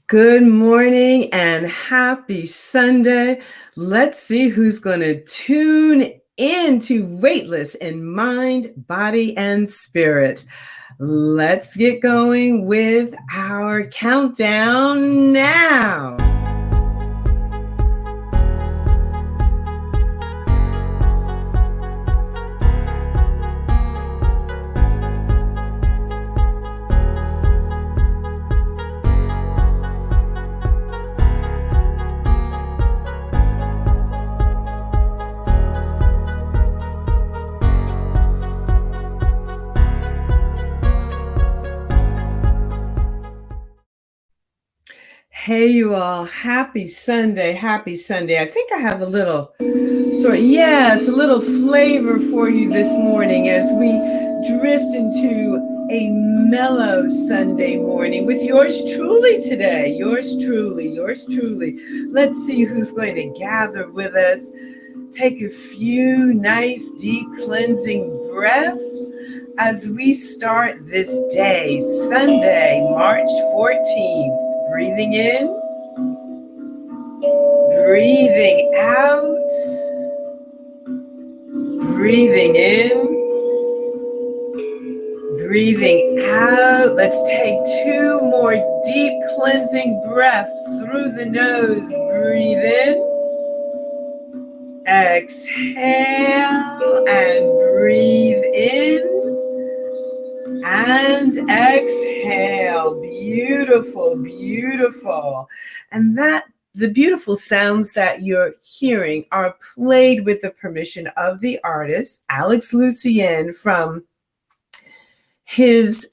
Good morning and happy Sunday. Let's see who's going to tune in to Weightless in mind, body, and spirit. Let's get going with our countdown now. Hey, you all. Happy Sunday. Happy Sunday. I think I have a little a little flavor for you this morning as we drift into a mellow Sunday morning with yours truly today. Yours truly, yours truly. Let's see who's going to gather with us. Take a few nice, deep, cleansing breaths as we start this day, Sunday, March 14th. Breathing in, breathing out, breathing in, breathing out. Let's take two more deep cleansing breaths through the nose. Breathe in, exhale, and breathe in. And exhale. Beautiful, beautiful. And the beautiful sounds that you're hearing are played with the permission of the artist, Alex Lucien, from his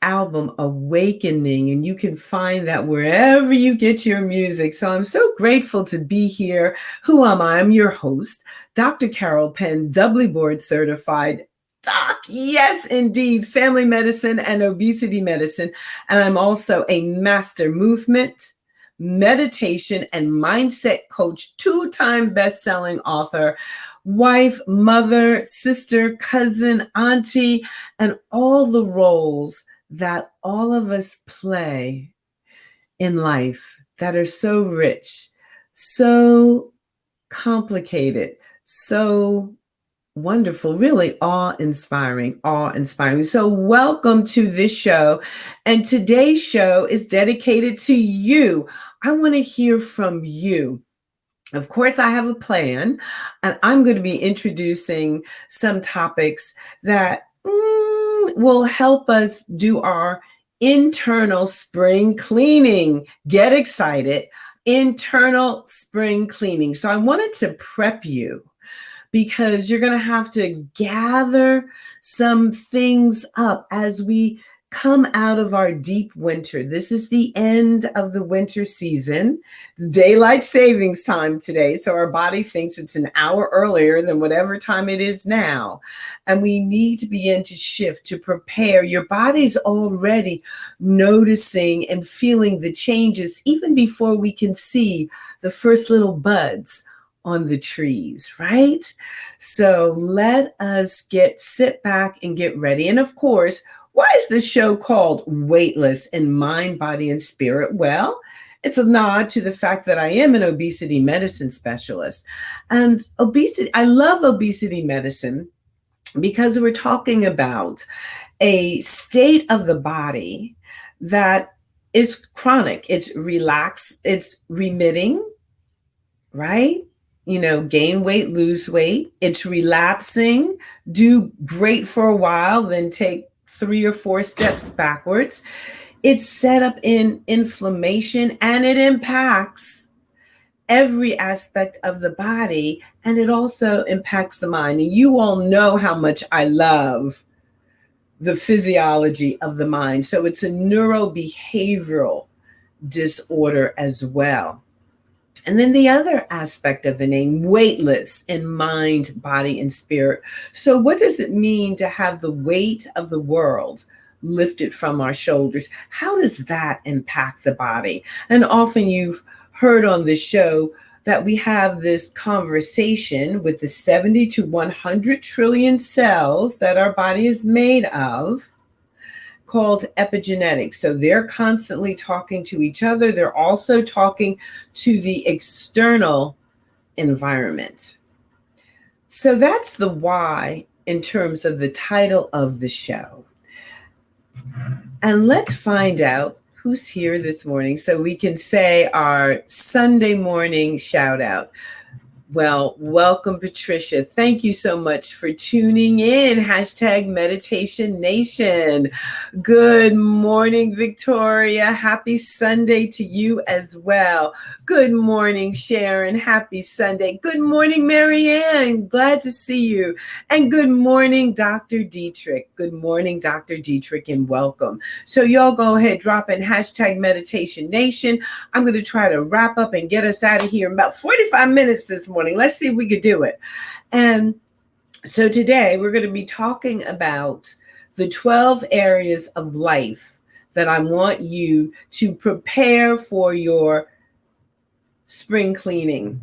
album Awakening, and you can find that wherever you get your music. So I'm so grateful to be here. Who am I? I'm your host, Dr. Carol Penn, doubly board certified doc. Yes, indeed. Family medicine and obesity medicine. And I'm also a master movement, meditation, and mindset coach, two-time best-selling author, wife, mother, sister, cousin, auntie, and all the roles that all of us play in life that are so rich, so complicated, so wonderful, really awe-inspiring. So welcome to this show. And today's show is dedicated to you. I want to hear from you. Of course, I have a plan, and I'm going to be introducing some topics that will help us do our internal spring cleaning. Get excited. Internal spring cleaning. So I wanted to prep you, because you're going to have to gather some things up as we come out of our deep winter. This is the end of the winter season, daylight savings time today. So our body thinks it's an hour earlier than whatever time it is now. And we need to begin to shift, to prepare. Your body's already noticing and feeling the changes even before we can see the first little buds on the trees, right? So let us sit back and get ready. And of course, why is this show called Weightless in Mind, Body, and Spirit? Well, it's a nod to the fact that I am an obesity medicine specialist. And I love obesity medicine because we're talking about a state of the body that is chronic. It's relaxed, it's remitting, right? Gain weight, lose weight. It's relapsing, do great for a while, then take 3 or 4 steps backwards. It's set up in inflammation, and it impacts every aspect of the body, and it also impacts the mind. And you all know how much I love the physiology of the mind. So it's a neurobehavioral disorder as well. And then the other aspect of the name, weightless in mind, body, and spirit. So what does it mean to have the weight of the world lifted from our shoulders? How does that impact the body? And often you've heard on this show that we have this conversation with the 70 to 100 trillion cells that our body is made of. called epigenetics. So they're constantly talking to each other. They're also talking to the external environment. So that's the why in terms of the title of the show. And let's find out who's here this morning so we can say our Sunday morning shout out. Well, welcome, Patricia. Thank you so much for tuning in. Hashtag Meditation Nation. Good morning, Victoria. Happy Sunday to you as well. Good morning, Sharon. Happy Sunday. Good morning, Marianne. Glad to see you. And good morning, Dr. Dietrich. Good morning, Dr. Dietrich, and welcome. So y'all go ahead, drop in hashtag Meditation Nation. I'm going to try to wrap up and get us out of here in about 45 minutes this morning. Let's see if we could do it. And so today we're going to be talking about the 12 areas of life that I want you to prepare for your spring cleaning.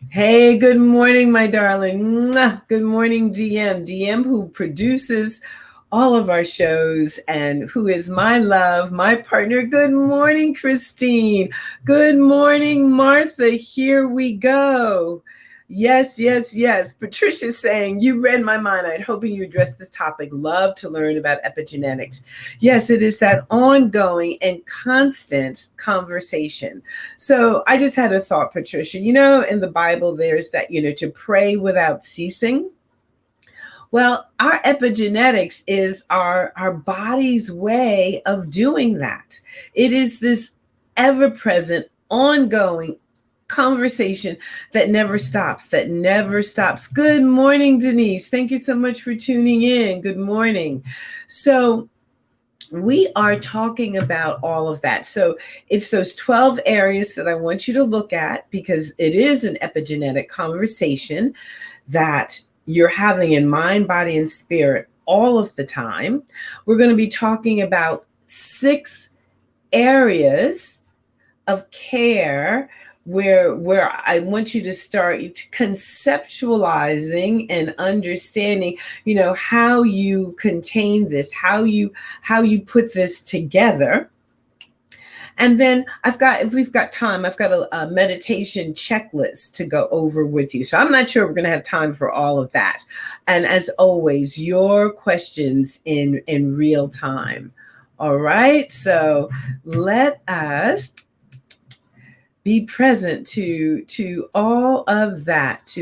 Hey, good morning, my darling. Good morning, DM, who produces all of our shows and who is my love, my partner. Good morning, Christine. Good morning, Martha. Here we go. Yes. Patricia's saying, you read my mind. I'm hoping you address this topic. Love to learn about epigenetics. Yes, it is that ongoing and constant conversation. So I just had a thought, Patricia. You know, in the Bible, there's that, to pray without ceasing. Well, our epigenetics is our body's way of doing that. It is this ever-present, ongoing conversation that never stops. Good morning, Denise. Thank you so much for tuning in. Good morning. So we are talking about all of that. So it's those 12 areas that I want you to look at because it is an epigenetic conversation that you're having in mind, body, and spirit all of the time. We're going to be talking about 6 areas of care where I want you to start conceptualizing and understanding, how you contain this, how you put this together. And then if we've got time, I've got a meditation checklist to go over with you. So I'm not sure we're going to have time for all of that. And as always, your questions in real time. All right. So let us be present to all of that,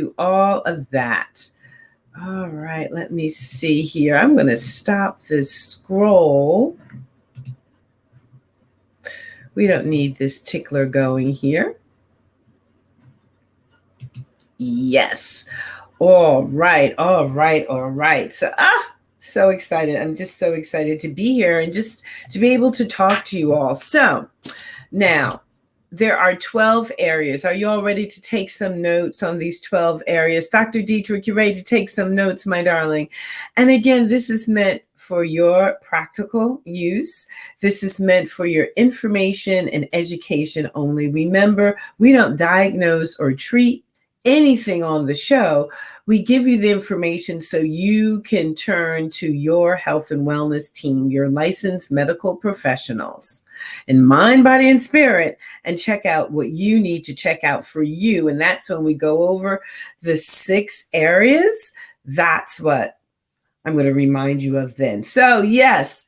All right. Let me see here. I'm going to stop this scroll. We don't need this tickler going here. Yes. All right. So excited. I'm just so excited to be here and just to be able to talk to you all. So now there are 12 areas. Are you all ready to take some notes on these 12 areas? Dr. Dietrich, you ready to take some notes, my darling? And again, this is meant for your practical use. This is meant for your information and education only. Remember, we don't diagnose or treat anything on the show. We give you the information so you can turn to your health and wellness team, your licensed medical professionals in mind, body, and spirit, and check out what you need to check out for you. And that's when we go over the 6 areas. That's what I'm going to remind you of then. So yes,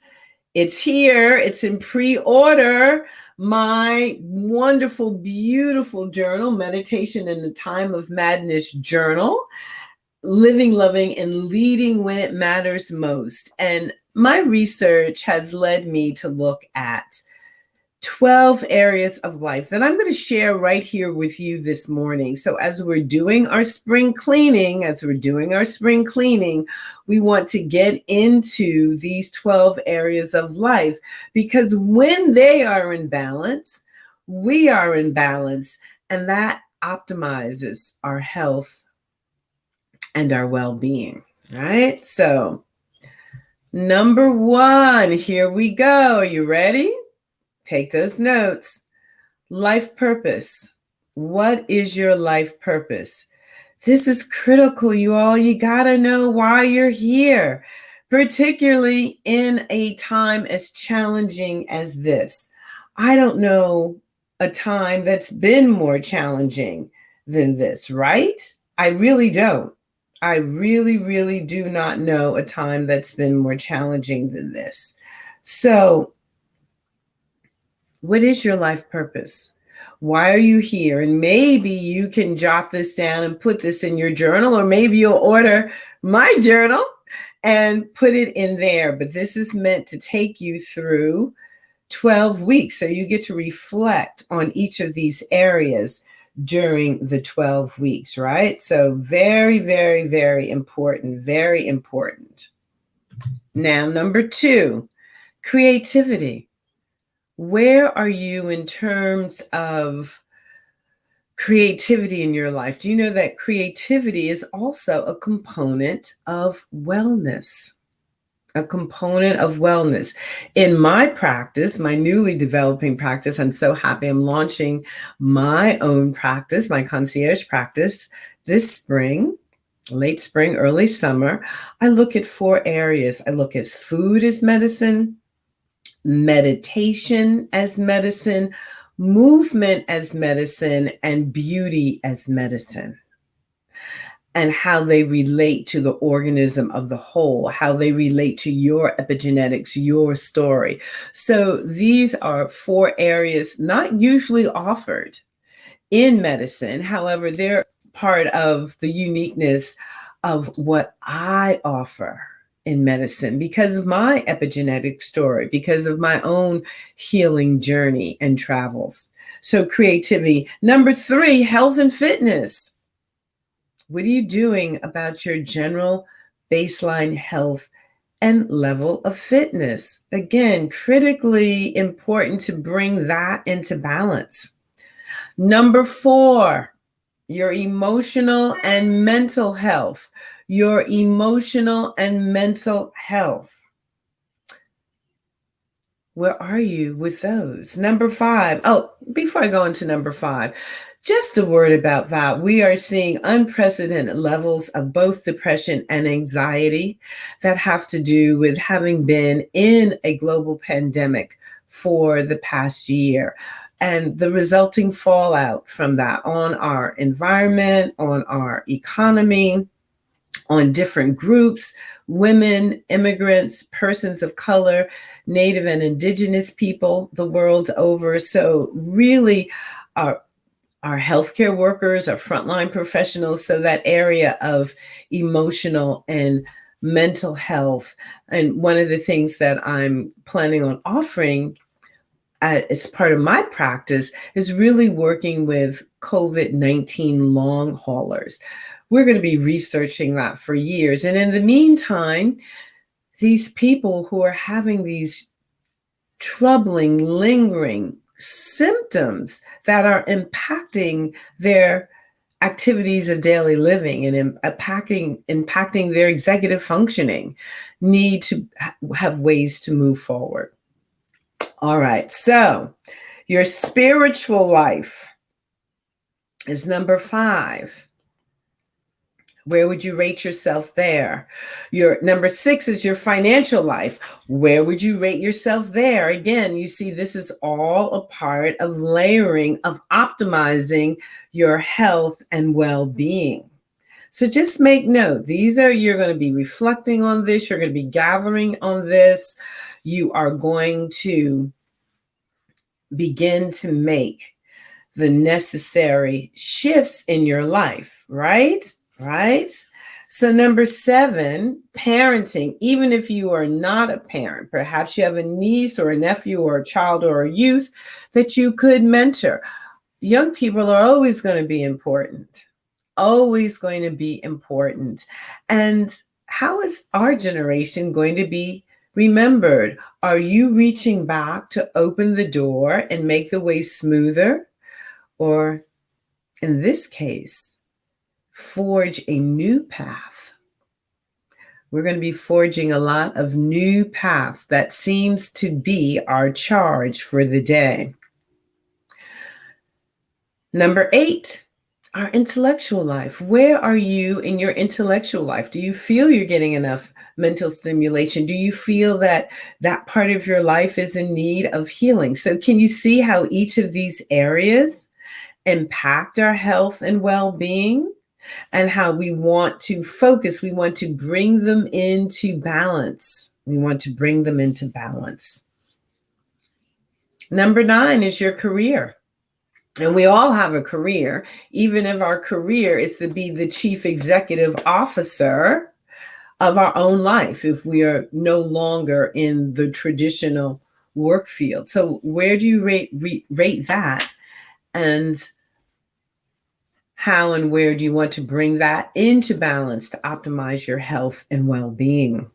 it's here. It's in pre-order. My wonderful, beautiful journal, Meditation in the Time of Madness journal, Living, Loving, and Leading When It Matters Most. And my research has led me to look at 12 areas of life that I'm going to share right here with you this morning. So as we're doing our spring cleaning, we want to get into these 12 areas of life because when they are in balance, we are in balance, and that optimizes our health and our well-being, right? So number 1, here we go. Are you ready? Take those notes. Life purpose. What is your life purpose? This is critical, you all. You got to know why you're here. particularly in a time as challenging as this. I don't know a time that's been more challenging than this, right? I really don't. I really, really do not know a time that's been more challenging than this. So, what is your life purpose? Why are you here? And maybe you can jot this down and put this in your journal, or maybe you'll order my journal and put it in there. But this is meant to take you through 12 weeks. So you get to reflect on each of these areas during the 12 weeks, right? So very, very, very important, very important. Now, number 2, creativity. Where are you in terms of creativity in your life? Do you know that creativity is also a component of wellness? A component of wellness. In my practice, my newly developing practice, I'm so happy I'm launching my own practice, my concierge practice this spring, late spring, early summer. I look at 4 areas. I look at food as medicine, meditation as medicine, movement as medicine, and beauty as medicine, and how they relate to the organism of the whole, how they relate to your epigenetics, your story. So these are 4 areas not usually offered in medicine. However, they're part of the uniqueness of what I offer in medicine because of my epigenetic story, because of my own healing journey and travels. So creativity. Number 3, health and fitness. What are you doing about your general baseline health and level of fitness? Again, critically important to bring that into balance. Number 4, your emotional and mental health. Your emotional and mental health. Where are you with those? Number 5. Oh, before I go into number 5, just a word about that. We are seeing unprecedented levels of both depression and anxiety that have to do with having been in a global pandemic for the past year and the resulting fallout from that on our environment, on our economy, on different groups, women, immigrants, persons of color, Native and Indigenous people the world over. So really, our healthcare workers, our frontline professionals, so that area of emotional and mental health. And one of the things that I'm planning on offering as part of my practice is really working with COVID-19 long haulers. We're going to be researching that for years. And in the meantime, these people who are having these troubling, lingering symptoms that are impacting their activities of daily living and impacting their executive functioning need to have ways to move forward. All right, so your spiritual life is number 5. Where would you rate yourself there? Your number 6 is your financial life. Where would you rate yourself there? Again, you see, this is all a part of layering, of optimizing your health and well-being. So just make note, you're going to be reflecting on this. You're going to be gathering on this. You are going to begin to make the necessary shifts in your life, right? Right? So number 7, parenting. Even if you are not a parent, perhaps you have a niece or a nephew or a child or a youth that you could mentor. Young people are always going to be important, always going to be important. And how is our generation going to be remembered? Are you reaching back to open the door and make the way smoother? Or in this case, forge a new path? We're going to be forging a lot of new paths. That seems to be our charge for the day. Number 8, Our intellectual life. Where are you in your intellectual life? Do you feel you're getting enough mental stimulation? Do you feel that that part of your life is in need of healing? So, can you see how each of these areas impact our health and well being, and how we want to focus? We want to bring them into balance. We want to bring them into balance. Number 9 is your career. And we all have a career, even if our career is to be the chief executive officer of our own life, if we are no longer in the traditional work field. So where do you rate that? And how and where do you want to bring that into balance to optimize your health and well-being?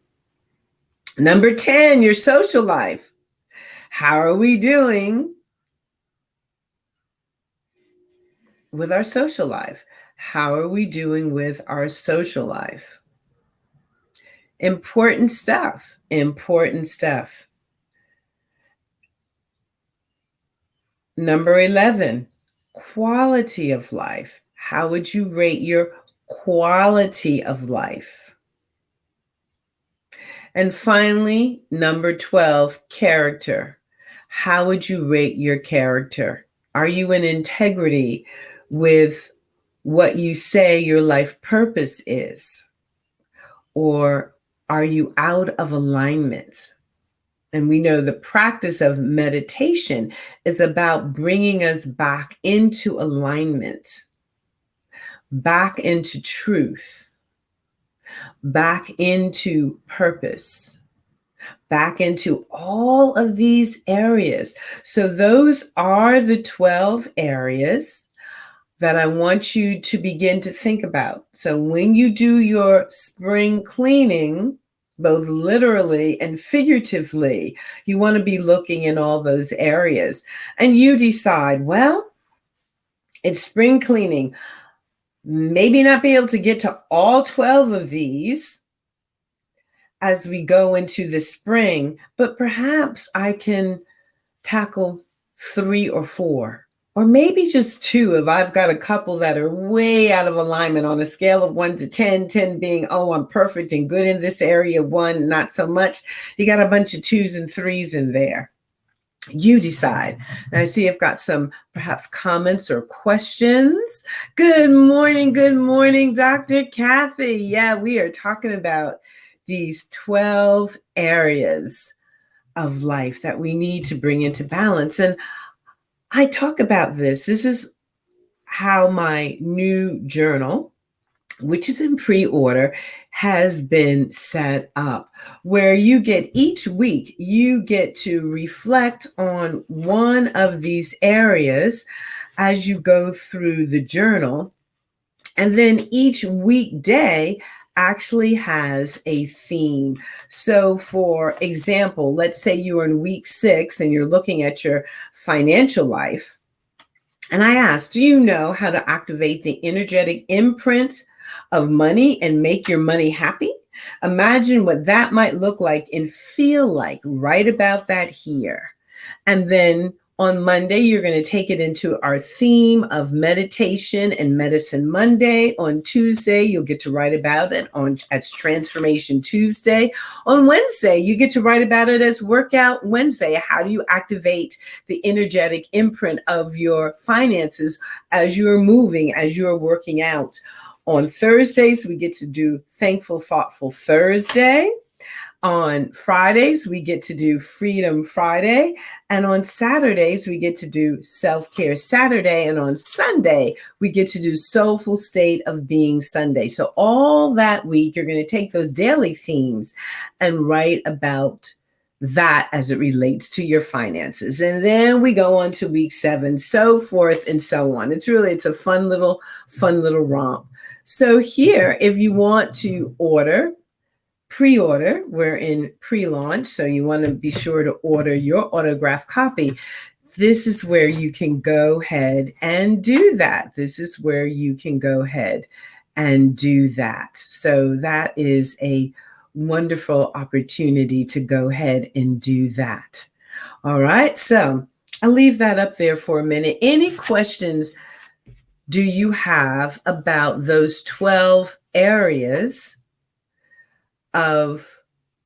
Number 10, your social life. How are we doing with our social life? How are we doing with our social life? Important stuff. Important stuff. Number 11, quality of life. How would you rate your quality of life? And finally, number 12, character. How would you rate your character? Are you in integrity with what you say your life purpose is? Or are you out of alignment? And we know the practice of meditation is about bringing us back into alignment, back into truth, back into purpose, back into all of these areas. So those are the 12 areas that I want you to begin to think about. So when you do your spring cleaning, both literally and figuratively, you want to be looking in all those areas. And you decide, well, it's spring cleaning. Maybe not be able to get to all 12 of these as we go into the spring, but perhaps I can tackle 3 or 4. Or maybe just 2 if I've got a couple that are way out of alignment on a scale of 1 to 10, 10 being, oh, I'm perfect and good in this area, 1, not so much. You got a bunch of 2s and 3s in there. You decide. And I see I've got some perhaps comments or questions. Good morning, Dr. Kathy. Yeah, we are talking about these 12 areas of life that we need to bring into balance. And I talk about this. This is how my new journal, which is in pre-order, has been set up, where you get each week, you get to reflect on one of these areas as you go through the journal. And then each weekday actually has a theme. So for example, let's say you are in week 6 and you're looking at your financial life. And I asked, do you know how to activate the energetic imprint of money and make your money happy? Imagine what that might look like and feel like right about that here. And then on Monday, you're going to take it into our theme of meditation and medicine Monday. On Tuesday, you'll get to write about it as Transformation Tuesday. On Wednesday, you get to write about it as Workout Wednesday. How do you activate the energetic imprint of your finances as you're moving, as you're working out? On Thursdays, we get to do Thankful, Thoughtful Thursday. On Fridays, we get to do Freedom Friday. And on Saturdays, we get to do Self-Care Saturday. And on Sunday, we get to do Soulful State of Being Sunday. So all that week, you're going to take those daily themes and write about that as it relates to your finances. And then we go on to week 7, so forth and so on. It's a fun little romp. So here, if you want to pre-order, we're in pre-launch, so you want to be sure to order your autographed copy. This is where you can go ahead and do that. So that is a wonderful opportunity to go ahead and do that. All right, so I'll leave that up there for a minute. Any questions do you have about those 12 areas of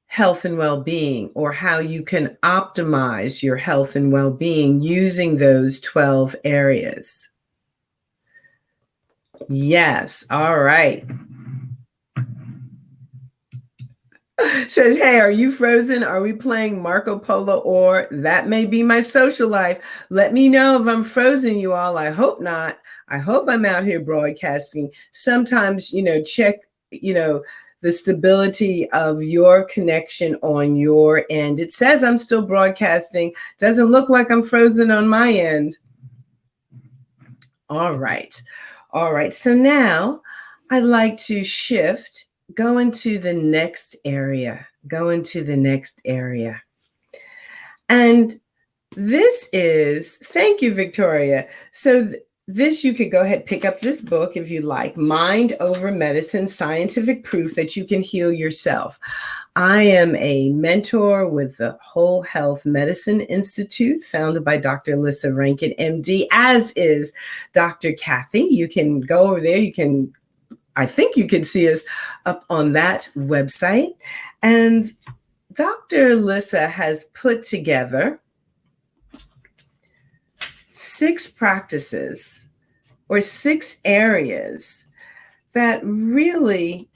health and well-being, or how you can optimize your health and well-being using those 12 areas? Yes. All right. Says, hey, are you frozen? Are we playing Marco Polo? Or that may be my social life. Let me know if I'm frozen, you all. I hope not. I hope I'm out here broadcasting. Sometimes, check, the stability of your connection on your end. It says I'm still broadcasting. Doesn't look like I'm frozen on my end. All right. All right. So now I'd like to shift, go into the next area. And this is, thank you, Victoria. So this, you could go ahead, pick up this book if you like, Mind Over Medicine, Scientific Proof That You Can Heal Yourself. I am a mentor with the Whole Health Medicine Institute, founded by Dr. Lissa Rankin, MD, as is Dr. Kathy. You can go over there. I think you can see us up on that website. And Dr. Lissa has put together 6 practices or 6 areas that really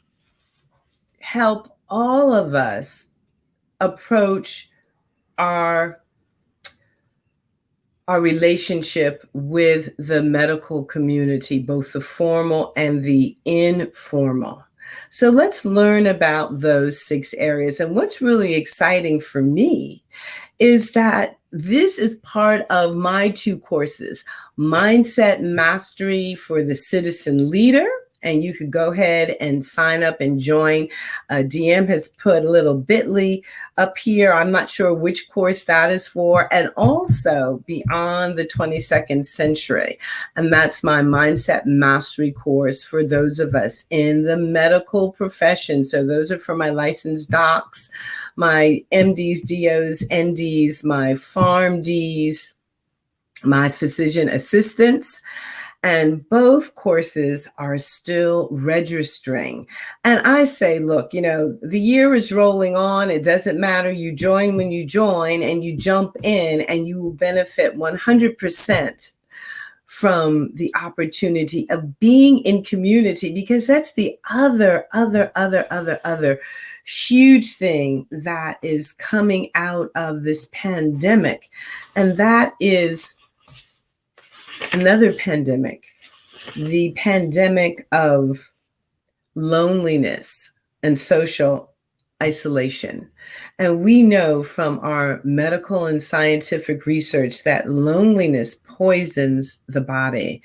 help all of us approach our relationship with the medical community, both the formal and the informal. So let's learn about those 6 areas. And what's really exciting for me is that this is part of my 2 courses, Mindset Mastery for the Citizen Leader. And you could go ahead and sign up and join. DM has put a little bit.ly up here. I'm not sure which course that is for. And also Beyond the 22nd Century. And that's my Mindset Mastery course for those of us in the medical profession. So those are for my licensed docs, my MDs, DOs, NDs, my PharmDs, my physician assistants. And both courses are still registering. And I say, look, the year is rolling on. It doesn't matter. You join when you join, and you jump in, and you will benefit 100% from the opportunity of being in community, because that's the other huge thing that is coming out of this pandemic. And that is another pandemic, the pandemic of loneliness and social isolation. And we know from our medical and scientific research that loneliness poisons the body.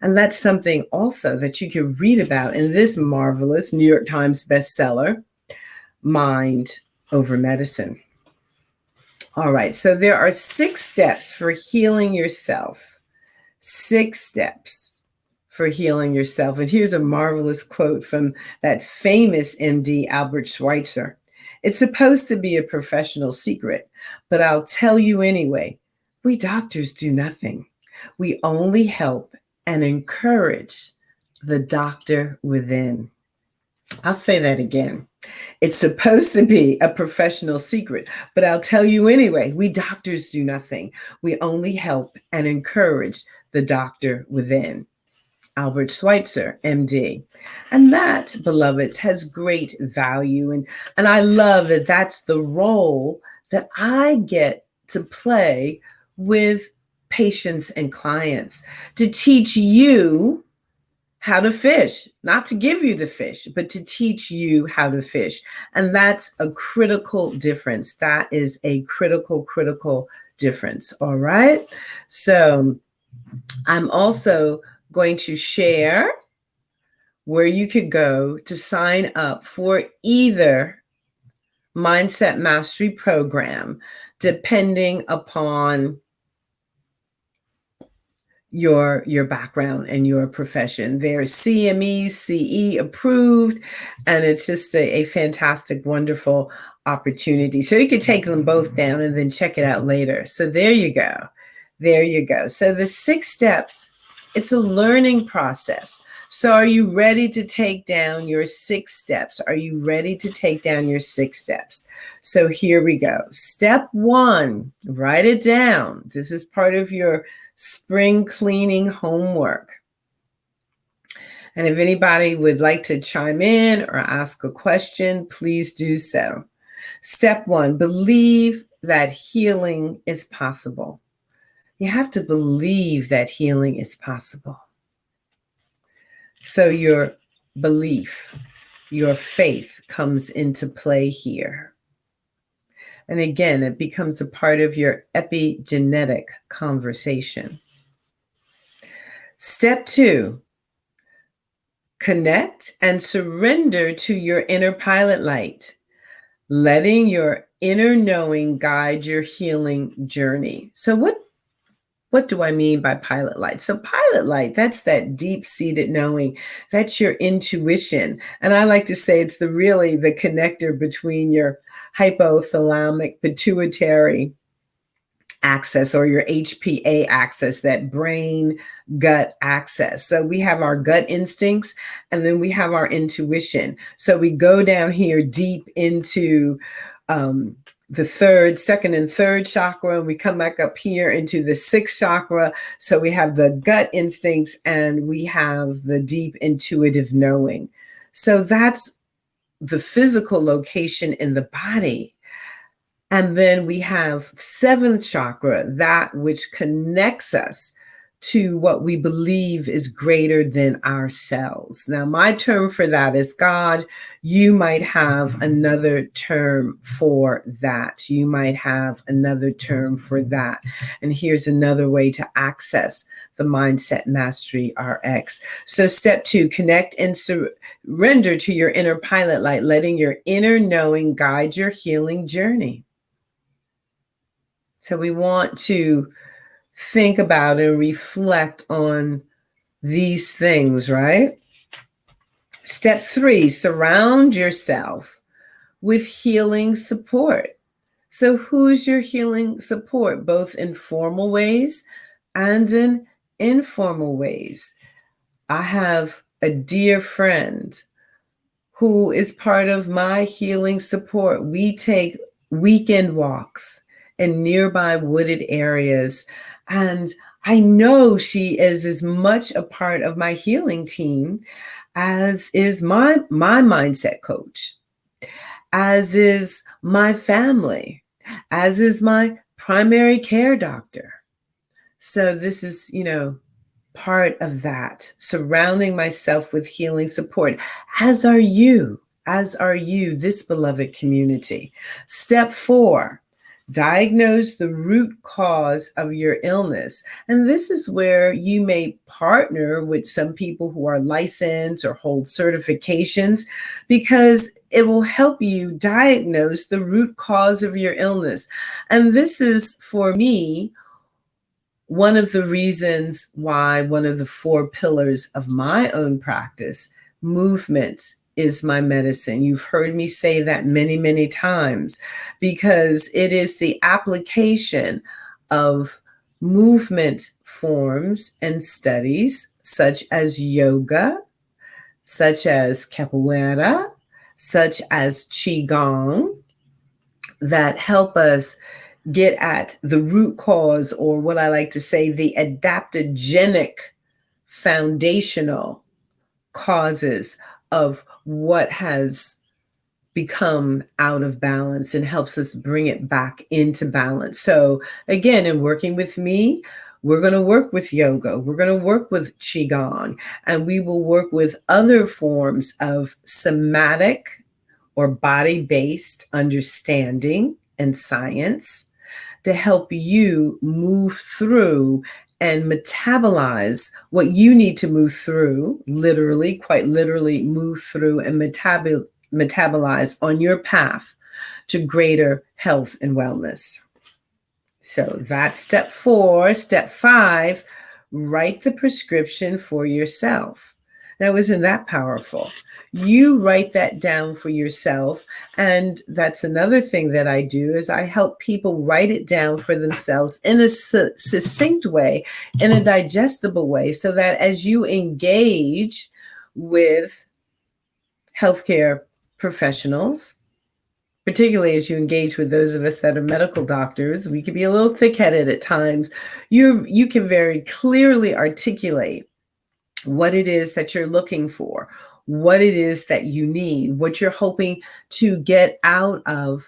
And that's something also that you can read about in this marvelous New York Times bestseller, Mind Over Medicine. All right, so there are 6 steps for healing yourself. 6 steps for healing yourself. And here's a marvelous quote from that famous MD, Albert Schweitzer. It's supposed to be a professional secret, but I'll tell you anyway. We doctors do nothing. We only help and encourage the doctor within. I'll say that again. It's supposed to be a professional secret, but I'll tell you anyway. We doctors do nothing. We only help and encourage the doctor within. Albert Schweitzer, MD. And that, beloveds, has great value. And I love that that's the role that I get to play with patients and clients, to teach you how to fish, not to give you the fish, but to teach you how to fish. And that's a critical difference. That is a critical difference. All right. So I'm also going to share where you could go to sign up for either Mindset Mastery program, depending upon your background and your profession. They're CME, CE approved, and it's just a fantastic, wonderful opportunity. So you could take them both down and then check it out later. So there you go. So the 6 steps It's a learning process. So are you ready to take down your 6 steps? Are you ready to take down your 6 steps? So here we go. Step 1, write it down. This is part of your spring cleaning homework. And if anybody would like to chime in or ask a question, please do so. Step 1, believe that healing is possible. You have to believe that healing is possible. So your belief, your faith comes into play here. And again, it becomes a part of your epigenetic conversation. Step 2, connect and surrender to your inner pilot light, letting your inner knowing guide your healing journey. So what do I mean by pilot light? So pilot light, that's that deep-seated knowing. That's your intuition. And I like to say it's really the connector between your hypothalamic pituitary axis or your HPA axis, that brain gut axis. So we have our gut instincts and then we have our intuition. So we go down here deep into the second and third chakra, and we come back up here into the 6th chakra. So we have the gut instincts and we have the deep intuitive knowing. So that's the physical location in the body. And then we have 7th chakra, that which connects us to what we believe is greater than ourselves. Now, my term for that is God. You might have another term for that. You might have another term for that. And here's another way to access the Mindset Mastery RX. So step 2, connect and surrender to your inner pilot light, letting your inner knowing guide your healing journey. So we want to think about and reflect on these things, right? Step 3, surround yourself with healing support. So who's your healing support, both in formal ways and in informal ways? I have a dear friend who is part of my healing support. We take weekend walks in nearby wooded areas. And I know she is as much a part of my healing team as is my mindset coach, as is my family, as is my primary care doctor. So this is, part of that, surrounding myself with healing support, as are you, this beloved community. Step 4, diagnose the root cause of your illness. And this is where you may partner with some people who are licensed or hold certifications, because it will help you diagnose the root cause of your illness. And this is, for me, one of the reasons why one of the 4 pillars of my own practice, movement, is my medicine. You've heard me say that many, many times, because it is the application of movement forms and studies such as yoga, such as capoeira, such as qigong, that help us get at the root cause, or what I like to say, the adaptogenic foundational causes of what has become out of balance, and helps us bring it back into balance. So again, in working with me, we're going to work with yoga, we're going to work with qigong, and we will work with other forms of somatic or body-based understanding and science to help you move through and metabolize what you need to move through, literally, quite literally move through and metabolize on your path to greater health and wellness. So that's step 4. Step 5, write the prescription for yourself. Now, isn't that powerful? You write that down for yourself. And that's another thing that I do is I help people write it down for themselves in a succinct way, in a digestible way, so that as you engage with healthcare professionals, particularly as you engage with those of us that are medical doctors, we can be a little thick-headed at times. You can very clearly articulate what it is that you're looking for, what it is that you need, what you're hoping to get out of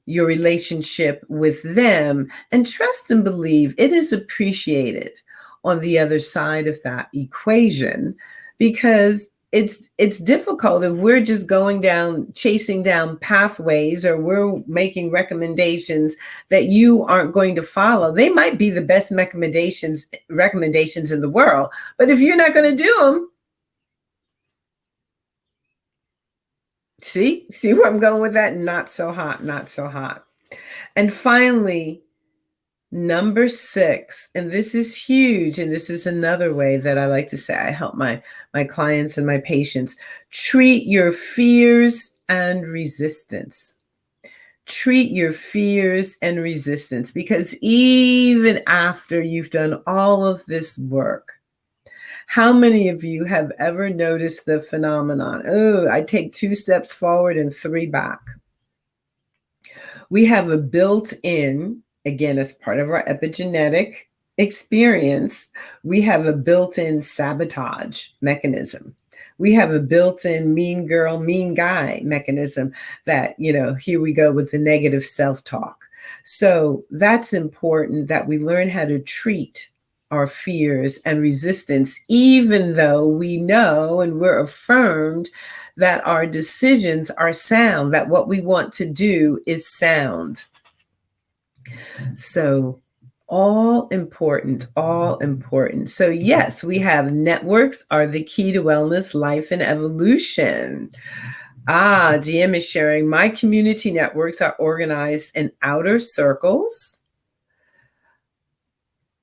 your relationship with them, and trust and believe it is appreciated on the other side of that equation, because it's difficult if we're just going down, chasing down pathways, or we're making recommendations that you aren't going to follow. They might be the best recommendations in the world, but if you're not going to do them, see where I'm going with that? Not so hot, not so hot. And finally, number 6, and this is huge, and this is another way that I like to say I help my clients and my patients. Treat your fears and resistance. Treat your fears and resistance, because even after you've done all of this work, how many of you have ever noticed the phenomenon? Oh, I take 2 steps forward and 3 back. We have a built-in, again, as part of our epigenetic experience, we have a built-in sabotage mechanism. We have a built-in mean girl, mean guy mechanism that, here we go with the negative self-talk. So that's important that we learn how to treat our fears and resistance, even though we know and we're affirmed that our decisions are sound, that what we want to do is sound. So all important. So yes, we have networks are the key to wellness, life, and evolution. DM is sharing, my community networks are organized in outer circles,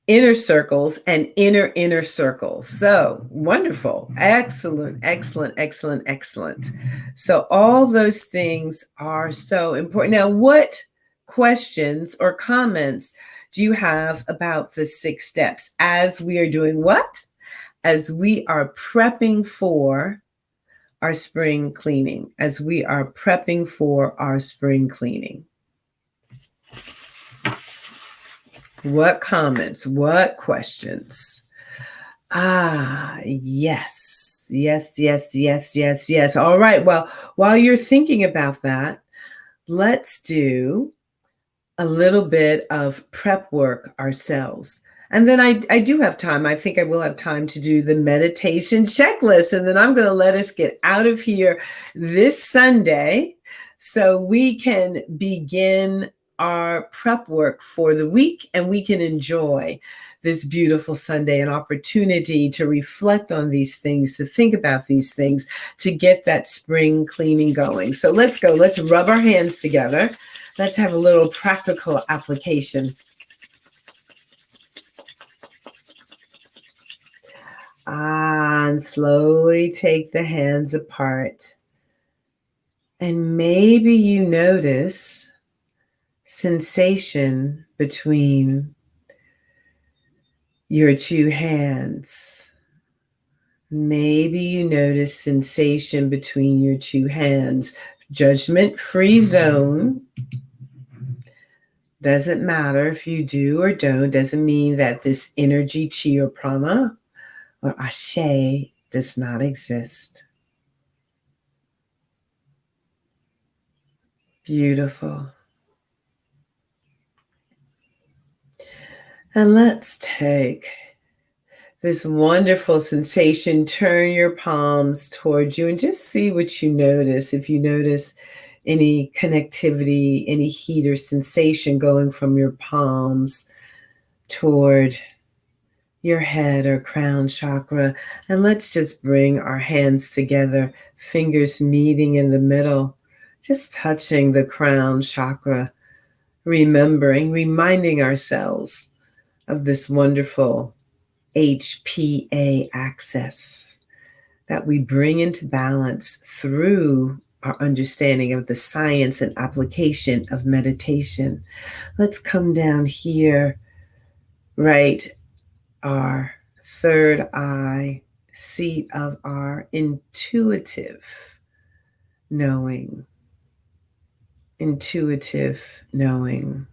inner circles, and inner circles. So wonderful. Excellent. So all those things are so important. Now, what questions or comments do you have about the 6 steps as we are doing what? As we are prepping for our spring cleaning, What comments? What questions? Yes. All right. Well, while you're thinking about that, let's do a little bit of prep work ourselves. And then I do have time. I think I will have time to do the meditation checklist. And then I'm going to let us get out of here this Sunday so we can begin our prep work for the week, and we can enjoy this beautiful Sunday, an opportunity to reflect on these things, to think about these things, to get that spring cleaning going. So let's go. Let's rub our hands together. Let's have a little practical application. And slowly take the hands apart. And maybe you notice sensation between your 2 hands. Maybe you notice sensation between your 2 hands. Judgment-free zone. Doesn't matter if you do or don't. Doesn't mean that this energy, chi or prana or ashe, does not exist. Beautiful. And let's take this wonderful sensation, turn your palms towards you and just see what you notice. If you notice any connectivity, any heat or sensation going from your palms toward your head or crown chakra. And let's just bring our hands together, fingers meeting in the middle, just touching the crown chakra, reminding ourselves of this wonderful HPA access, that we bring into balance through our understanding of the science and application of meditation. Let's come down here, right? Our third eye, seat of our intuitive knowing. Intuitive knowing.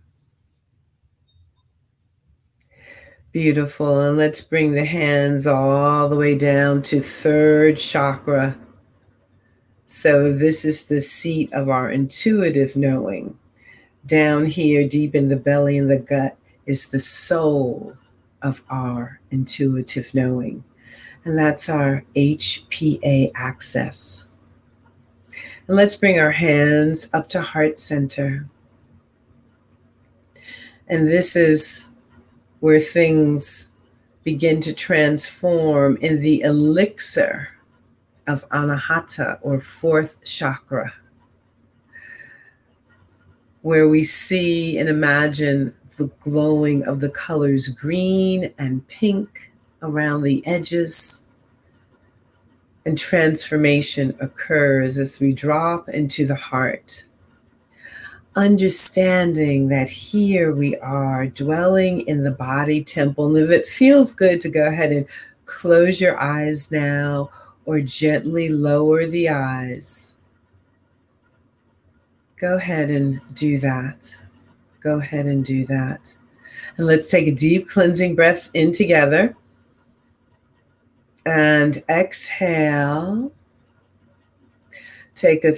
Beautiful. And let's bring the hands all the way down to third chakra. So this is the seat of our intuitive knowing. Down here, deep in the belly and the gut, is the soul of our intuitive knowing. And that's our HPA axis. And let's bring our hands up to heart center. And this is where things begin to transform in the elixir of Anahata, or fourth chakra, where we see and imagine the glowing of the colors green and pink around the edges, and transformation occurs as we drop into the heart, understanding that here we are dwelling in the body temple. And if it feels good to go ahead and close your eyes now, or gently lower the eyes, go ahead and do that. Go ahead and do that. And let's take a deep cleansing breath in together. And exhale. Take a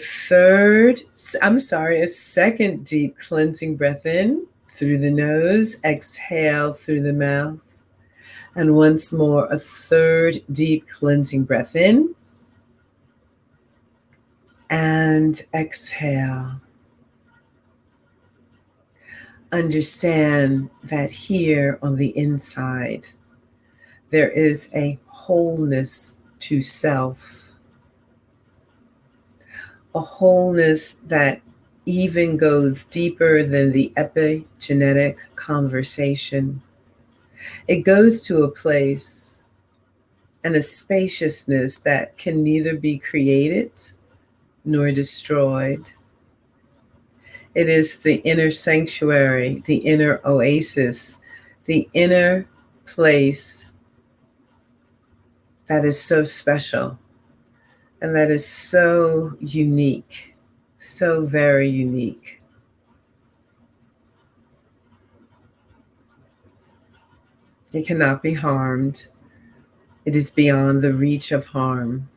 second deep cleansing breath in through the nose. Exhale through the mouth. And once more, a third deep cleansing breath in. And exhale. Understand that here on the inside, there is a wholeness to self. A wholeness that even goes deeper than the epigenetic conversation. It goes to a place and a spaciousness that can neither be created nor destroyed. It is the inner sanctuary, the inner oasis, the inner place that is so special and that is so unique, so very unique. It cannot be harmed. It is beyond the reach of harm.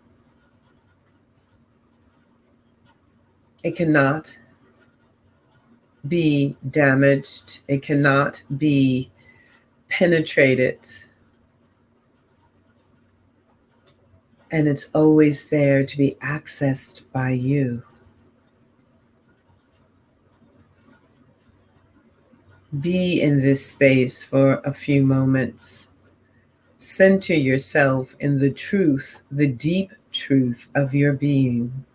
It cannot be damaged. It cannot be penetrated. And it's always there to be accessed by you. Be in this space for a few moments. Center yourself in the truth, the deep truth of your being.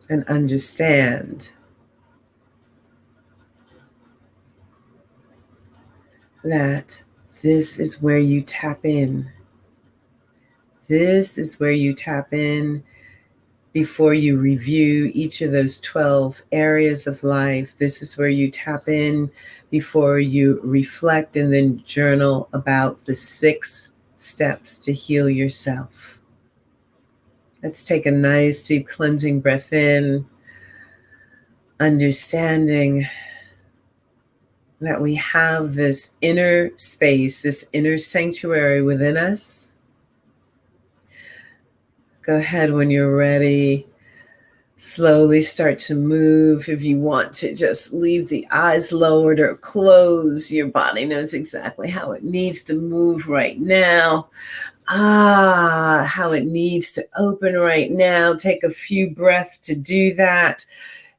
And understand that this is where you tap in. This is where you tap in before you review each of those 12 areas of life. This is where you tap in before you reflect and then journal about the 6 steps to heal yourself. Let's take a nice deep cleansing breath in, understanding that we have this inner space, this inner sanctuary within us. Go ahead when you're ready. Slowly start to move. If you want to just leave the eyes lowered or closed, your body knows exactly how it needs to move right now. How it needs to open right now. Take a few breaths to do that.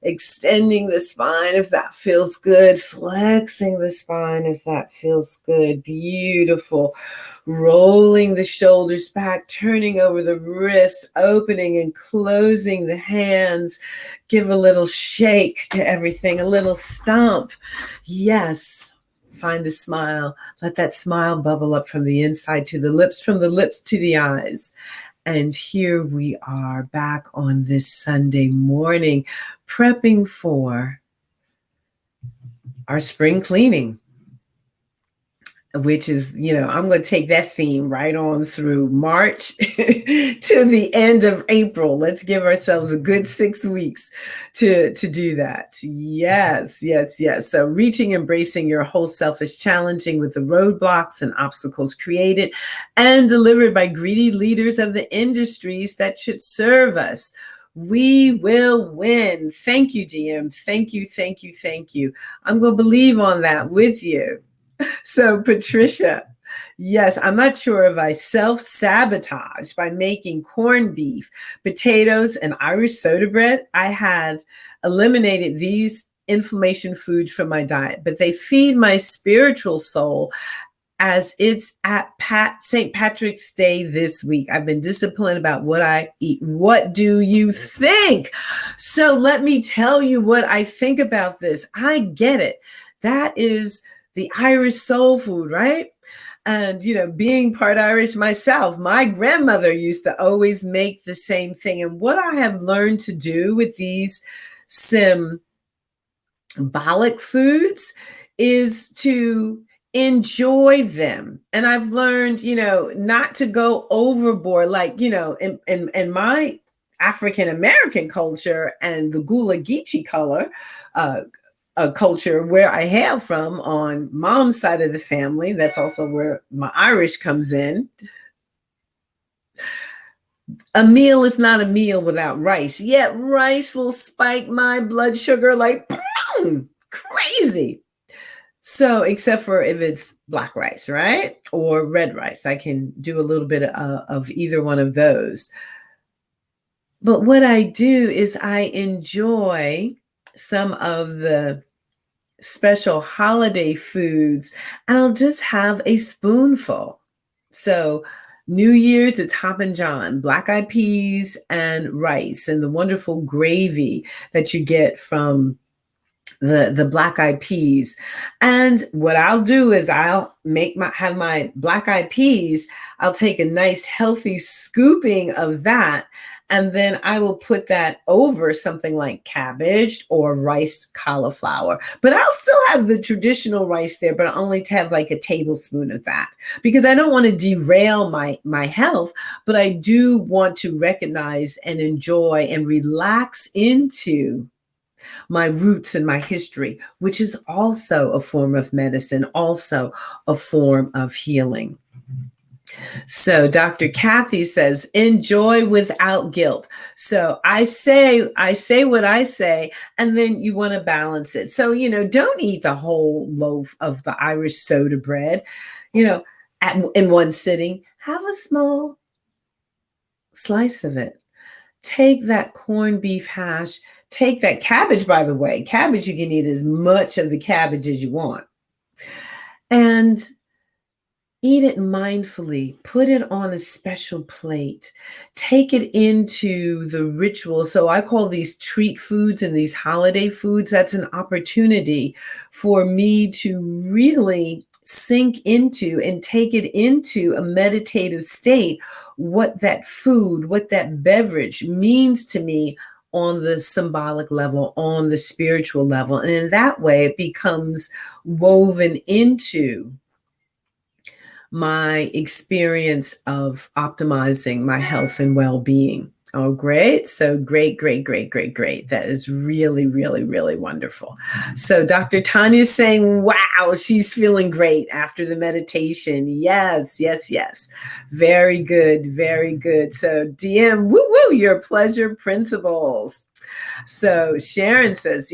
Extending the spine if that feels good. Flexing the spine if that feels good. Beautiful. Rolling the shoulders back, turning over the wrists, opening and closing the hands. Give a little shake to everything, a little stomp. Yes. Find a smile. Let that smile bubble up from the inside to the lips, from the lips to the eyes. And here we are back on this Sunday morning, prepping for our spring cleaning, which is, I'm going to take that theme right on through March to the end of April. Let's give ourselves a good 6 weeks to do that. Yes, yes, yes. So reaching, embracing your whole self is challenging with the roadblocks and obstacles created and delivered by greedy leaders of the industries that should serve us. We will win. Thank you, DM. Thank you, thank you, thank you. I'm going to believe on that with you. So, Patricia, yes, I'm not sure if I self-sabotaged by making corned beef, potatoes, and Irish soda bread. I had eliminated these inflammation foods from my diet, but they feed my spiritual soul as it's at St. Patrick's Day this week. I've been disciplined about what I eat. What do you think? So let me tell you what I think about this. I get it. That is the Irish soul food, right? And, being part Irish myself, my grandmother used to always make the same thing. And what I have learned to do with these symbolic foods is to enjoy them. And I've learned, not to go overboard, like, in my African American culture and the Gula Geechee color, a culture where I hail from on mom's side of the family. That's also where my Irish comes in. A meal is not a meal without rice, yet rice will spike my blood sugar like boom, crazy. So, except for if it's black rice, right? Or red rice, I can do a little bit of either one of those. But what I do is I enjoy some of the special holiday foods, and I'll just have a spoonful. So New Year's, it's Hoppin' John, black-eyed peas and rice, and the wonderful gravy that you get from the black-eyed peas. And what I'll do is I'll have my black-eyed peas. I'll take a nice healthy scooping of that, and then I will put that over something like cabbage or riced cauliflower. But I'll still have the traditional rice there, but only to have like a tablespoon of that, because I don't want to derail my health, but I do want to recognize and enjoy and relax into my roots and my history, which is also a form of medicine, also a form of healing. So Dr. Kathy says, enjoy without guilt. So I say what I say, and then you want to balance it. So, don't eat the whole loaf of the Irish soda bread, in one sitting. Have a small slice of it. Take that corned beef hash. Take that cabbage, by the way. Cabbage, you can eat as much of the cabbage as you want. And eat it mindfully. Put it on a special plate. Take it into the ritual. So I call these treat foods and these holiday foods. That's an opportunity for me to really sink into and take it into a meditative state, what that food, what that beverage means to me on the symbolic level, on the spiritual level. And in that way, it becomes woven into my experience of optimizing my health and well-being. Oh, great. So great. That is really, really, really wonderful. So Dr. Tanya is saying, wow, she's feeling great after the meditation. Yes. Very good. So DM, woo, your pleasure principles. So Sharon says,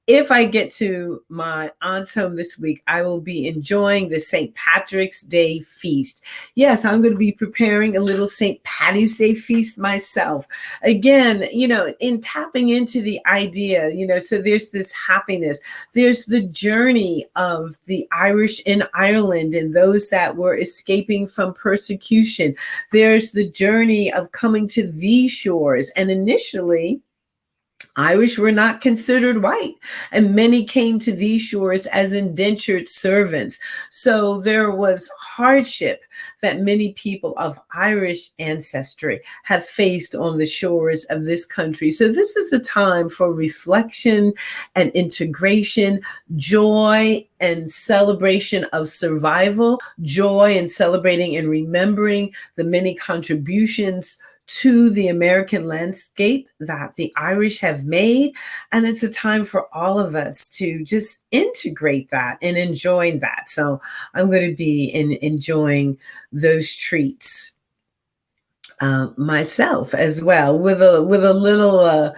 if I get to my aunt's home this week, I will be enjoying the St. Patrick's Day feast. Yes, I'm going to be preparing a little St. Patty's Day feast myself. Again, in tapping into the idea, so there's this happiness. There's the journey of the Irish in Ireland and those that were escaping from persecution. There's the journey of coming to these shores. And initially, Irish were not considered white, and many came to these shores as indentured servants. So there was hardship that many people of Irish ancestry have faced on the shores of this country. So this is the time for reflection and integration, joy and celebration of survival, joy and celebrating and remembering the many contributions to the American landscape that the Irish have made. And it's a time for all of us to just integrate that and enjoy that. So I'm going to be enjoying those treats myself as well, with a little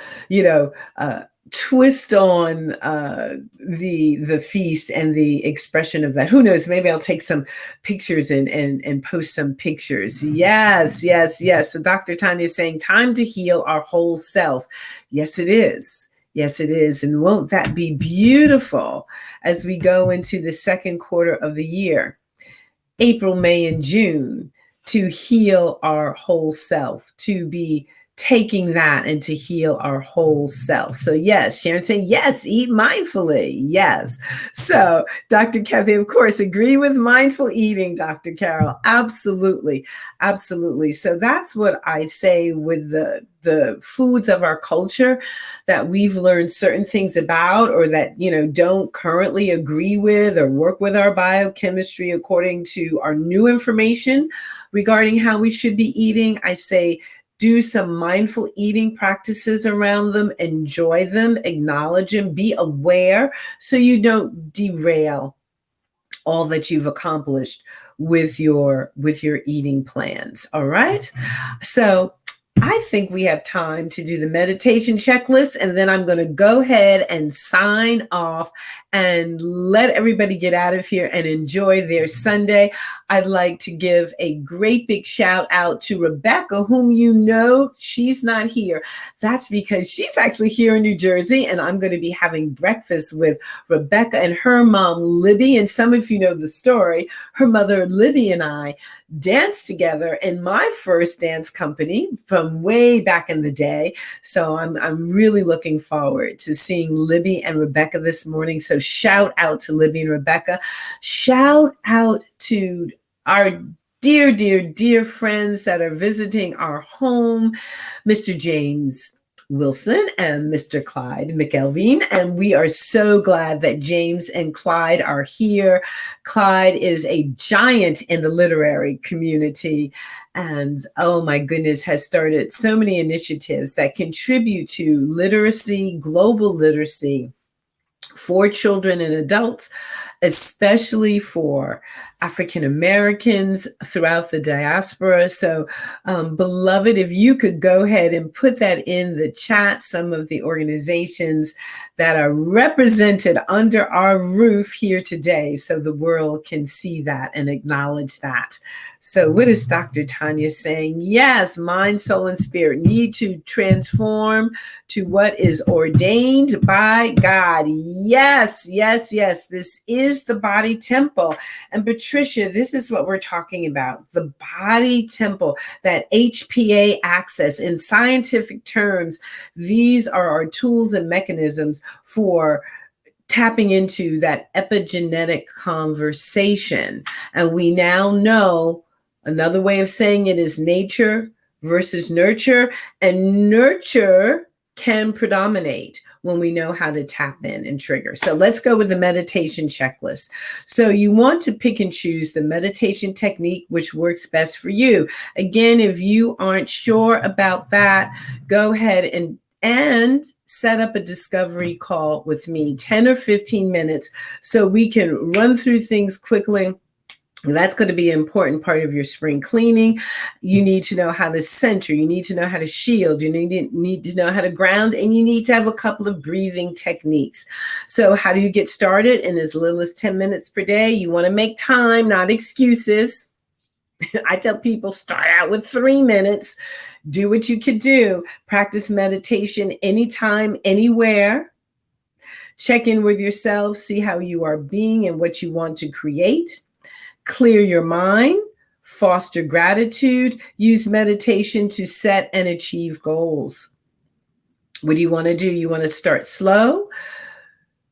twist on the feast and the expression of that. Who knows? Maybe I'll take some pictures and post some pictures. Yes, yes, yes. So Dr. Tanya is saying, time to heal our whole self. Yes, it is. Yes, it is. And won't that be beautiful as we go into the second quarter of the year, April, May, and June, to heal our whole self, to be taking that and to heal our whole self. So yes, Sharon saying, yes, eat mindfully. Yes. So Dr. Kathy, of course, agree with mindful eating, Dr. Carol. Absolutely. Absolutely. So that's what I say with the foods of our culture that we've learned certain things about, or that, don't currently agree with or work with our biochemistry according to our new information regarding how we should be eating. I say, do some mindful eating practices around them, enjoy them, acknowledge them, be aware so you don't derail all that you've accomplished with your eating plans. All right. So I think we have time to do the meditation checklist, and then I'm going to go ahead and sign off and let everybody get out of here and enjoy their Sunday. I'd like to give a great big shout out to Rebecca, whom she's not here. That's because she's actually here in New Jersey, and I'm going to be having breakfast with Rebecca and her mom, Libby. And some of you know the story. Her mother, Libby, and I danced together in my first dance company from way back in the day. So I'm really looking forward to seeing Libby and Rebecca this morning. So shout out to Libby and Rebecca. Shout out to our dear, dear, dear friends that are visiting our home, Mr. James Wilson and Mr. Clyde McElveen. And we are so glad that James and Clyde are here. Clyde is a giant in the literary community, and oh my goodness, has started so many initiatives that contribute to literacy, global literacy for children and adults, especially for African Americans throughout the diaspora. So, beloved, if you could go ahead and put that in the chat, some of the organizations that are represented under our roof here today, so the world can see that and acknowledge that. So what is Dr. Tanya saying? Yes, mind, soul, and spirit need to transform to what is ordained by God. Yes, yes, yes. This is the body temple. And Patricia, this is what we're talking about. The body temple, that HPA access. In scientific terms, these are our tools and mechanisms for tapping into that epigenetic conversation. And we now know another way of saying it is nature versus nurture, and nurture can predominate when we know how to tap in and trigger. So let's go with the meditation checklist. So you want to pick and choose the meditation technique which works best for you. Again, if you aren't sure about that, go ahead and set up a discovery call with me, 10 or 15 minutes, so we can run through things quickly. That's going to be an important part of your spring cleaning. You need to know how to center. You need to know how to shield. You need to know how to ground, and you need to have a couple of breathing techniques. So how do you get started? In as little as 10 minutes per day. You want to make time, not excuses. I tell people, start out with 3 minutes. Do what you can do. Practice meditation anytime, anywhere. Check in with yourself. See how you are being and what you want to create. Clear your mind, foster gratitude, use meditation to set and achieve goals. What do you want to do? You want to start slow?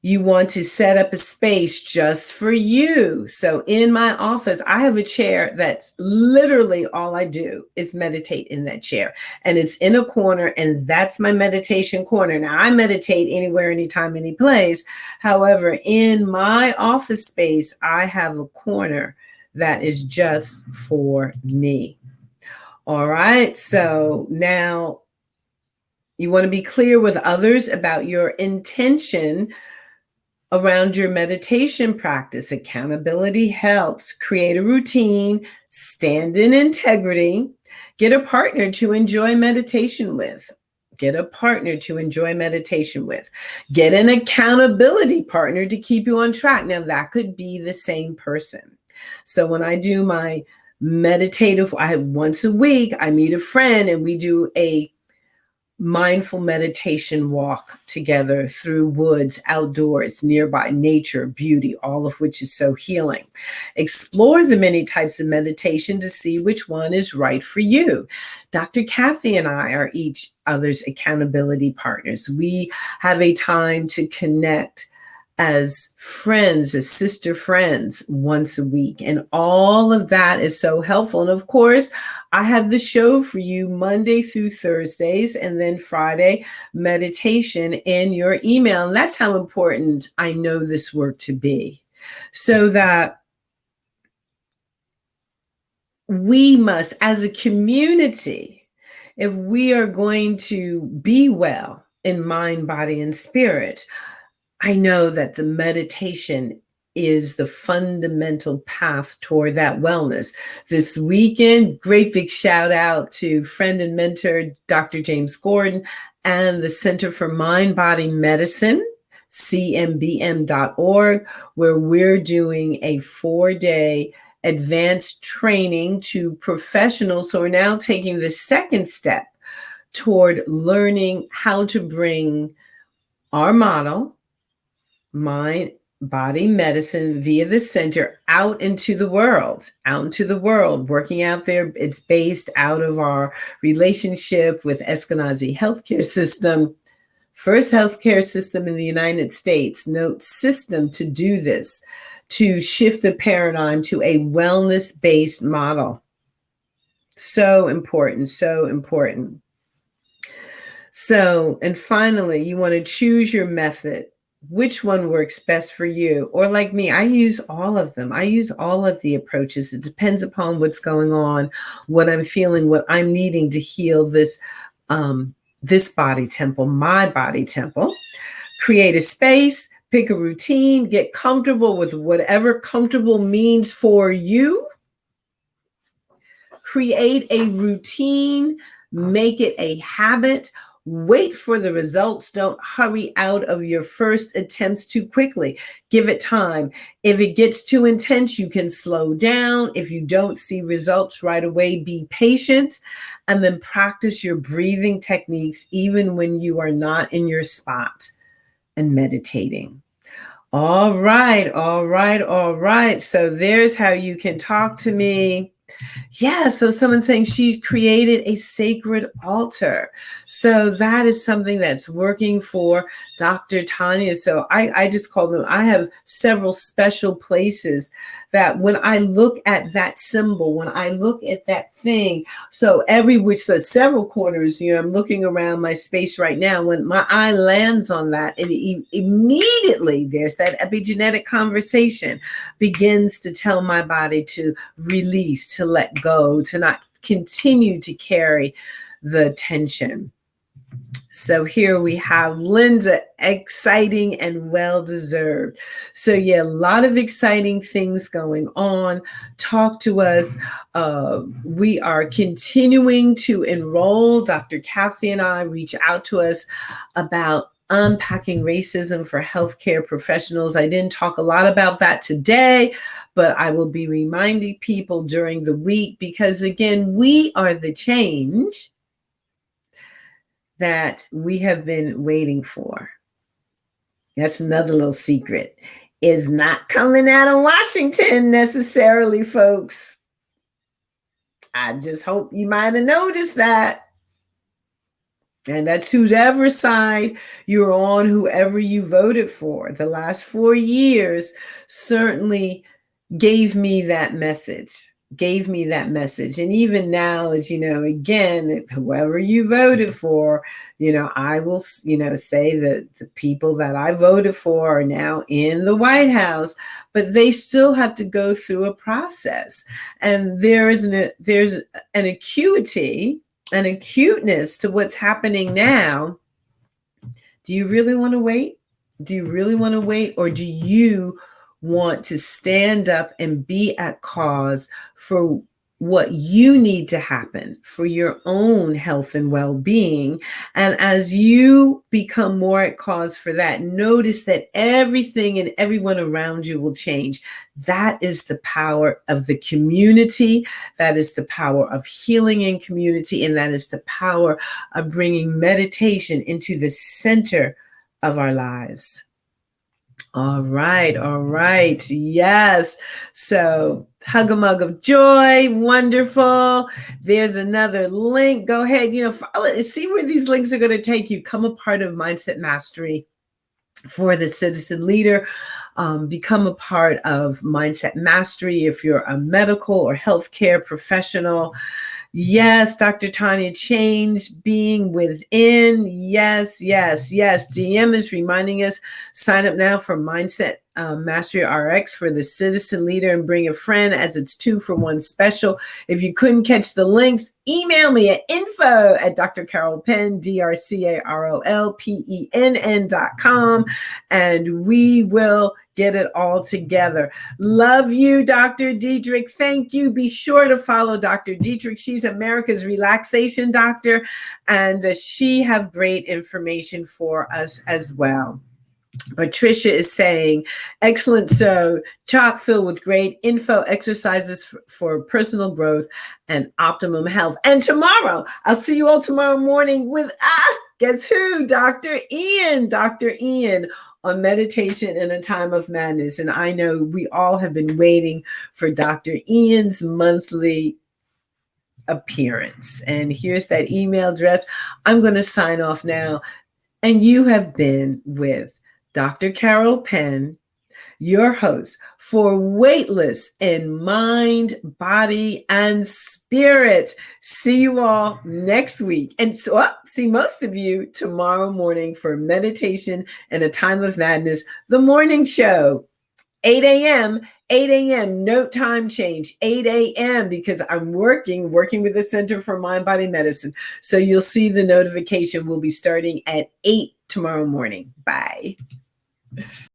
You want to set up a space just for you. So in my office, I have a chair that's literally all I do is meditate in that chair. And it's in a corner, and that's my meditation corner. Now, I meditate anywhere, anytime, any place. However, in my office space, I have a corner that is just for me. All right. So now you want to be clear with others about your intention around your meditation practice. Accountability helps. Create a routine, stand in integrity, get a partner to enjoy meditation with. Get a partner to enjoy meditation with. Get an accountability partner to keep you on track. Now, that could be the same person. So when I do my meditative, once a week, I meet a friend and we do a mindful meditation walk together through woods, outdoors, nearby, nature, beauty, all of which is so healing. Explore the many types of meditation to see which one is right for you. Dr. Kathy and I are each other's accountability partners. We have a time to connect as friends, as sister friends, once a week. And all of that is so helpful. And of course, I have the show for you Monday through Thursdays, and then Friday meditation in your email. And that's how important I know this work to be. So that we must, as a community, if we are going to be well in mind, body, and spirit, I know that the meditation is the fundamental path toward that wellness. This weekend, great big shout out to friend and mentor, Dr. James Gordon, and the Center for Mind Body Medicine, cmbm.org, where we're doing a 4-day advanced training to professionals who are now taking the second step toward learning how to bring our model, mind, body medicine via the center out into the world, working out there. It's based out of our relationship with Eskenazi healthcare system, first healthcare system in the United States. Note, system to do this, to shift the paradigm to a wellness-based model. So important, so important. So, and finally, you want to choose your method. Which one works best for you? Or like me, I use all of them. I use all of the approaches. It depends upon what's going on, what I'm feeling, what I'm needing to heal this body temple, my body temple. Create a space, pick a routine, get comfortable with whatever comfortable means for you. Create a routine, make it a habit. Wait for the results. Don't hurry out of your first attempts too quickly. Give it time. If it gets too intense, you can slow down. If you don't see results right away, be patient, and then practice your breathing techniques even when you are not in your spot and meditating. All right. So there's how you can talk to me. Yeah, so someone's saying she created a sacred altar. So that is something that's working for Dr. Tanya. So I just call them, I have several special places that when I look at that symbol, when I look at that thing, so several corners, I'm looking around my space right now. When my eye lands on that, immediately there's that epigenetic conversation begins to tell my body to release, to let go, to not continue to carry the tension. So here we have Linda, exciting and well-deserved. So yeah, a lot of exciting things going on. Talk to us. We are continuing to enroll. Dr. Kathy and I reach out to us about unpacking racism for healthcare professionals. I didn't talk a lot about that today, but I will be reminding people during the week because, again, we are the change that we have been waiting for. That's another little secret. Is not coming out of Washington necessarily, folks. I just hope you might have noticed that. And that's whoever side you're on, whoever you voted for. The last 4 years certainly gave me that message. And even now, as you know, again, whoever you voted for, I will, say that the people that I voted for are now in the White House, but they still have to go through a process. And there's an acuity, an acuteness to what's happening now. Do you really want to wait? Or do you want to stand up and be at cause for what you need to happen for your own health and well-being? And as you become more at cause for that, notice that everything and everyone around you will change. That is the power of the community. That is the power of healing in community. And that is the power of bringing meditation into the center of our lives. All right. Yes. So hug a mug of joy. Wonderful. There's another link. Go ahead, follow, see where these links are going to take you. Become a part of Mindset Mastery for the Citizen Leader. Become a part of Mindset Mastery if you're a medical or healthcare professional. Yes, Dr. Tanya, change being within. Yes. DM is reminding us, sign up now for Mindset Mastery RX for the Citizen Leader and bring a friend, as it's 2 for 1 special. If you couldn't catch the links, email me at info@drcarolpenn, drcarolpenn.com, and we will get it all together. Love you, Dr. Dietrich. Thank you. Be sure to follow Dr. Dietrich. She's America's relaxation doctor, and she have great information for us as well. Patricia is saying, excellent show, chock filled with great info, exercises for personal growth and optimum health. And tomorrow, I'll see you all tomorrow morning with, guess who? Dr. Ian on meditation in a time of madness. And I know we all have been waiting for Dr. Ian's monthly appearance. And here's that email address. I'm going to sign off now. And you have been with Dr. Carol Penn, your host for Weightless in Mind, Body, and Spirit. See you all next week. And so see most of you tomorrow morning for Meditation in a Time of Madness, the morning show, 8 a.m., no time change, 8 a.m. because I'm working with the Center for Mind, Body, Medicine. So you'll see the notification. We'll be starting at 8 tomorrow morning. Bye.